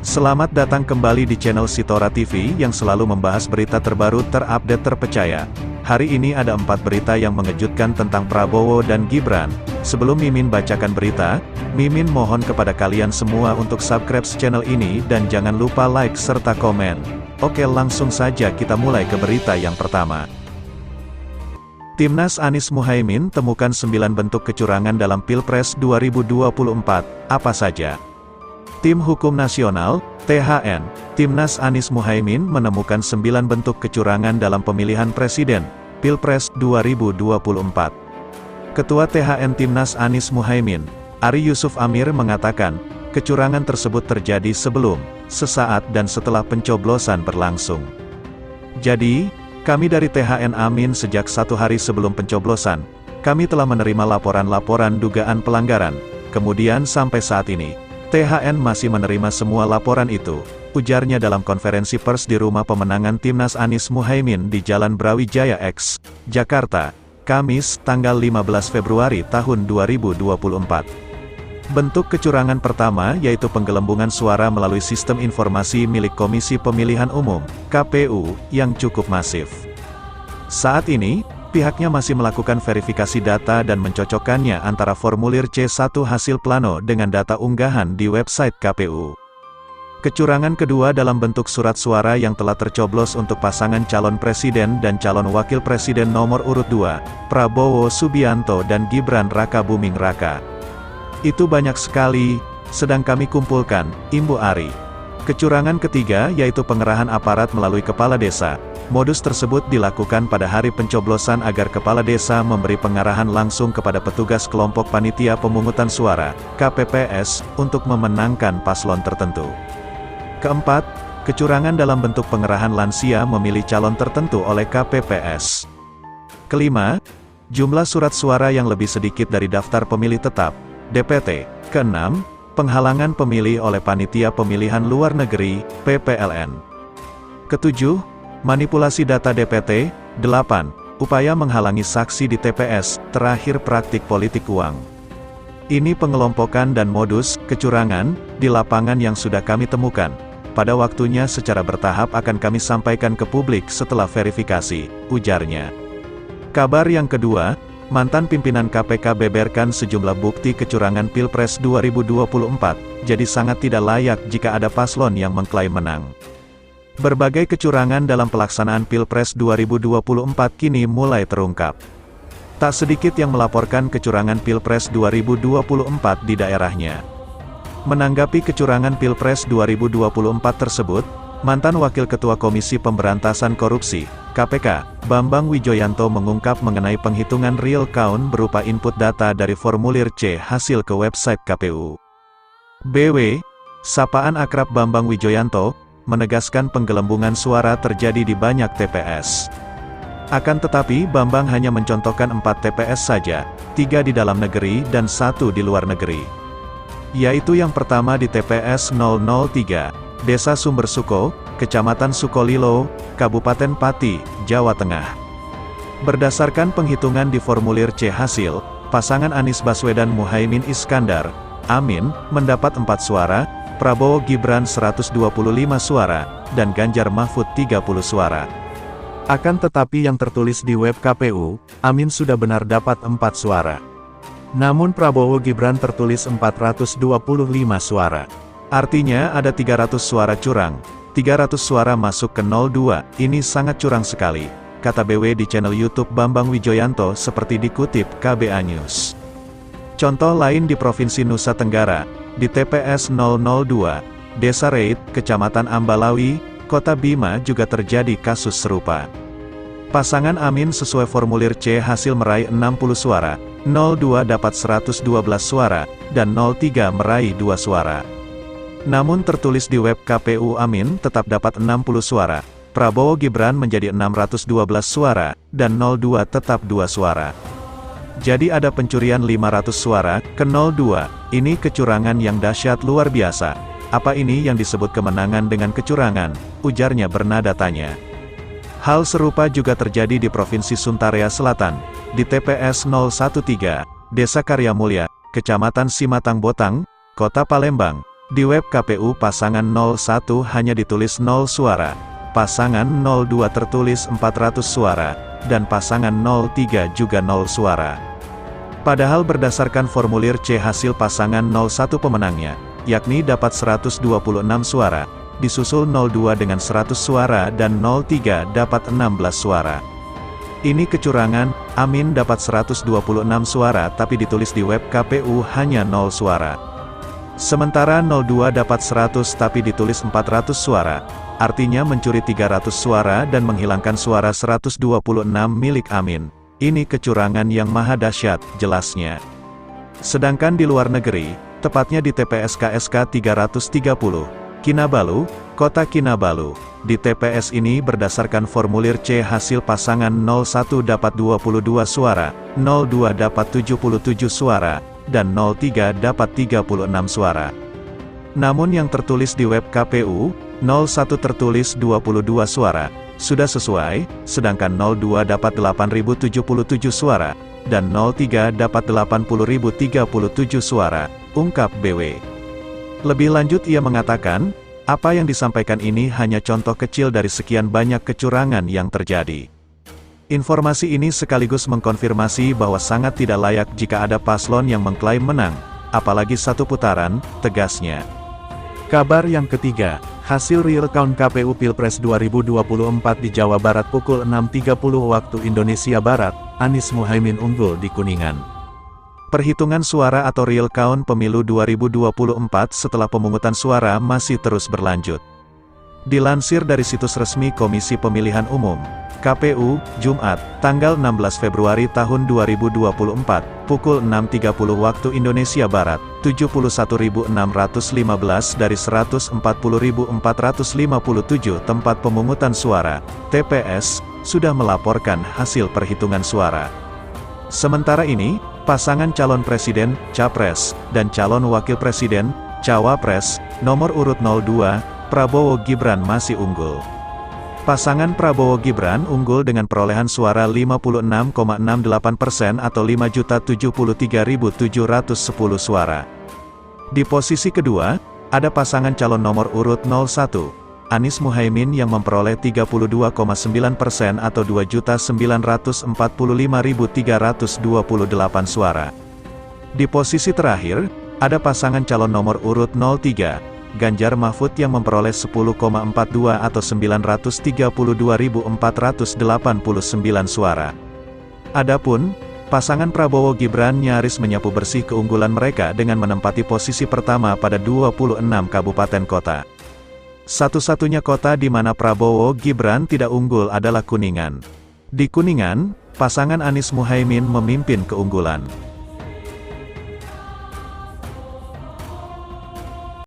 Selamat datang kembali di channel Sitora TV yang selalu membahas berita terbaru terupdate terpercaya. Hari ini ada 4 berita yang mengejutkan tentang Prabowo dan Gibran. Sebelum Mimin bacakan berita, Mimin mohon kepada kalian semua untuk subscribe channel ini dan jangan lupa like serta komen. Oke, langsung saja kita mulai ke berita yang pertama. Timnas Anies Muhaimin temukan 9 bentuk kecurangan dalam Pilpres 2024, apa saja? Tim Hukum Nasional, THN, Timnas Anies Muhaimin menemukan 9 bentuk kecurangan dalam pemilihan presiden, Pilpres 2024. Ketua THN Timnas Anies Muhaimin, Ari Yusuf Amir mengatakan, kecurangan tersebut terjadi sebelum, sesaat dan setelah pencoblosan berlangsung. Jadi, kami dari THN Amin sejak 1 hari sebelum pencoblosan, kami telah menerima laporan-laporan dugaan pelanggaran, kemudian sampai saat ini, THN masih menerima semua laporan itu, ujarnya dalam konferensi pers di Rumah Pemenangan Timnas Anies Muhaimin di Jalan Brawijaya X, Jakarta, Kamis, tanggal 15 Februari tahun 2024. Bentuk kecurangan pertama yaitu penggelembungan suara melalui sistem informasi milik Komisi Pemilihan Umum, KPU, yang cukup masif. Saat ini, pihaknya masih melakukan verifikasi data dan mencocokkannya antara formulir C1 hasil plano dengan data unggahan di website KPU. Kecurangan kedua dalam bentuk surat suara yang telah tercoblos untuk pasangan calon presiden dan calon wakil presiden nomor urut 2, Prabowo Subianto dan Gibran Raka Buming Raka. Itu banyak sekali, sedang kami kumpulkan, Imbu Ari. Kecurangan ketiga yaitu pengerahan aparat melalui kepala desa. Modus tersebut dilakukan pada hari pencoblosan agar kepala desa memberi pengarahan langsung kepada petugas kelompok panitia pemungutan suara, KPPS, untuk memenangkan paslon tertentu. Keempat, kecurangan dalam bentuk pengerahan lansia memilih calon tertentu oleh KPPS. Kelima, jumlah surat suara yang lebih sedikit dari daftar pemilih tetap, DPT. Keenam, penghalangan pemilih oleh panitia pemilihan luar negeri, PPLN. Ketujuh, manipulasi data DPT. 8. Upaya menghalangi saksi di TPS, terakhir praktik politik uang. Ini pengelompokan dan modus kecurangan di lapangan yang sudah kami temukan. Pada waktunya secara bertahap akan kami sampaikan ke publik setelah verifikasi, ujarnya. Kabar yang kedua, mantan pimpinan KPK beberkan sejumlah bukti kecurangan Pilpres 2024, jadi sangat tidak layak jika ada paslon yang mengklaim menang. Berbagai kecurangan dalam pelaksanaan Pilpres 2024 kini mulai terungkap. Tak sedikit yang melaporkan kecurangan Pilpres 2024 di daerahnya. Menanggapi kecurangan Pilpres 2024 tersebut, mantan Wakil Ketua Komisi Pemberantasan Korupsi, KPK, Bambang Wijoyanto mengungkap mengenai penghitungan real count berupa input data dari formulir C hasil ke website KPU. BW, sapaan akrab Bambang Wijoyanto, menegaskan penggelembungan suara terjadi di banyak TPS. Akan tetapi Bambang hanya mencontohkan 4 TPS saja, 3 di dalam negeri dan 1 di luar negeri. Yaitu yang pertama di TPS 003, Desa Sumbersuko, Kecamatan Sukolilo, Kabupaten Pati, Jawa Tengah. Berdasarkan penghitungan di formulir C hasil, pasangan Anies Baswedan Muhaimin Iskandar, Amin, mendapat 4 suara, Prabowo Gibran 125 suara, dan Ganjar Mahfud 30 suara. Akan tetapi yang tertulis di web KPU, Amin sudah benar dapat 4 suara. Namun Prabowo Gibran tertulis 425 suara. Artinya ada 300 suara curang, 300 suara masuk ke 02, ini sangat curang sekali, kata BW di channel YouTube Bambang Wijoyanto seperti dikutip KBA News. Contoh lain di Provinsi Nusa Tenggara, di TPS 002, Desa Reit, Kecamatan Ambalawi, Kota Bima juga terjadi kasus serupa. Pasangan Amin sesuai formulir C hasil meraih 60 suara, 02 dapat 112 suara, dan 03 meraih 2 suara. Namun tertulis di web KPU Amin tetap dapat 60 suara, Prabowo Gibran menjadi 612 suara, dan 02 tetap 2 suara. Jadi ada pencurian 500 suara, ke 02, ini kecurangan yang dahsyat luar biasa. Apa ini yang disebut kemenangan dengan kecurangan, ujarnya bernada tanya. Hal serupa juga terjadi di Provinsi Suntarea Selatan, di TPS 013, Desa Karya Mulya, Kecamatan Simatang Botang, Kota Palembang, Di web KPU pasangan 01 hanya ditulis 0 suara, pasangan 02 tertulis 400 suara, dan pasangan 03 juga 0 suara. Padahal berdasarkan formulir C hasil pasangan 01 pemenangnya, yakni dapat 126 suara, disusul 02 dengan 100 suara dan 03 dapat 16 suara. Ini kecurangan, Amin dapat 126 suara tapi ditulis di web KPU hanya 0 suara. Sementara 02 dapat 100 tapi ditulis 400 suara, artinya mencuri 300 suara dan menghilangkan suara 126 milik Amin. Ini kecurangan yang maha dahsyat, jelasnya. Sedangkan di luar negeri, tepatnya di TPS KSK 330, Kinabalu, Kota Kinabalu, di TPS ini berdasarkan formulir C hasil pasangan 01 dapat 22 suara, 02 dapat 77 suara, dan 03 dapat 36 suara. Namun yang tertulis di web KPU, 01 tertulis 22 suara, sudah sesuai, sedangkan 02 dapat 8.077 suara, dan 03 dapat 80.037 suara, ungkap BW. Lebih lanjut ia mengatakan, apa yang disampaikan ini hanya contoh kecil dari sekian banyak kecurangan yang terjadi. Informasi ini sekaligus mengkonfirmasi bahwa sangat tidak layak jika ada paslon yang mengklaim menang, apalagi satu putaran, tegasnya. Kabar yang ketiga, hasil real count KPU Pilpres 2024 di Jawa Barat pukul 6.30 waktu Indonesia Barat, Anies Muhaimin unggul di Kuningan. Perhitungan suara atau real count pemilu 2024 setelah pemungutan suara masih terus berlanjut. Dilansir dari situs resmi Komisi Pemilihan Umum, KPU, Jumat, tanggal 16 Februari tahun 2024, pukul 6.30 waktu Indonesia Barat, 71.615 dari 140.457 tempat pemungutan suara, TPS, sudah melaporkan hasil perhitungan suara. Sementara ini, pasangan calon presiden, Capres, dan calon wakil presiden, Cawapres, nomor urut 02, Prabowo Gibran masih unggul. Pasangan Prabowo Gibran unggul dengan perolehan suara 56,68% atau 5.073.710 suara. Di posisi kedua, ada pasangan calon nomor urut 01, Anies Muhaimin yang memperoleh 32,9% atau 2.945.328 suara. Di posisi terakhir, ada pasangan calon nomor urut 03, Ganjar Mahfud yang memperoleh 10,42 atau 932.489 suara. Adapun, pasangan Prabowo Gibran nyaris menyapu bersih keunggulan mereka dengan menempati posisi pertama pada 26 kabupaten kota. Satu-satunya kota di mana Prabowo Gibran tidak unggul adalah Kuningan. Di Kuningan, pasangan Anies Muhaimin memimpin keunggulan.